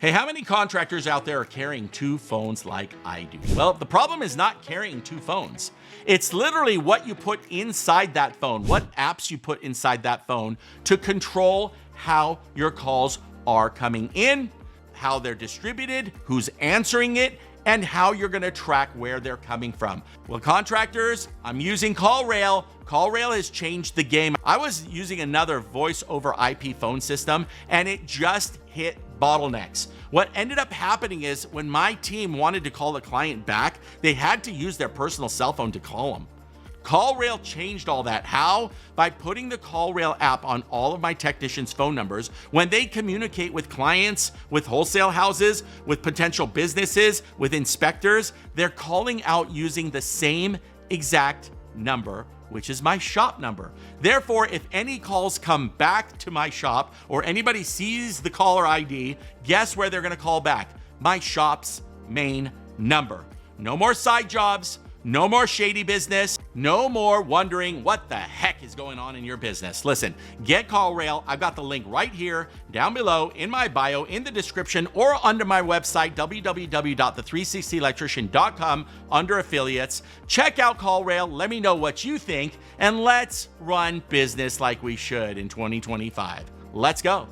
Hey, how many contractors out there are carrying two phones like I do? Well, the problem is not carrying two phones. It's literally what you put inside that phone, what apps you put inside that phone to control how your calls are coming in, how they're distributed, who's answering it, and how you're gonna track where they're coming from. Well, contractors, I'm using CallRail. CallRail has changed the game. I was using another voice over IP phone system and it just hit bottlenecks. What ended up happening is when my team wanted to call the client back, they had to use their personal cell phone to call them. CallRail changed all that. How? By putting the CallRail app on all of my technicians' phone numbers. When they communicate with clients, with wholesale houses, with potential businesses, with inspectors, they're calling out using the same exact number, which is my shop number. Therefore, if any calls come back to my shop or anybody sees the caller ID, guess where they're gonna call back? My shop's main number. No more side jobs. No more shady business. No more wondering what the heck is going on in your business. Listen, get CallRail. I've got the link right here down below in my bio, in the description, or under my website, www.the360electrician.com under affiliates. Check out CallRail. Let me know what you think, and let's run business like we should in 2025. Let's go.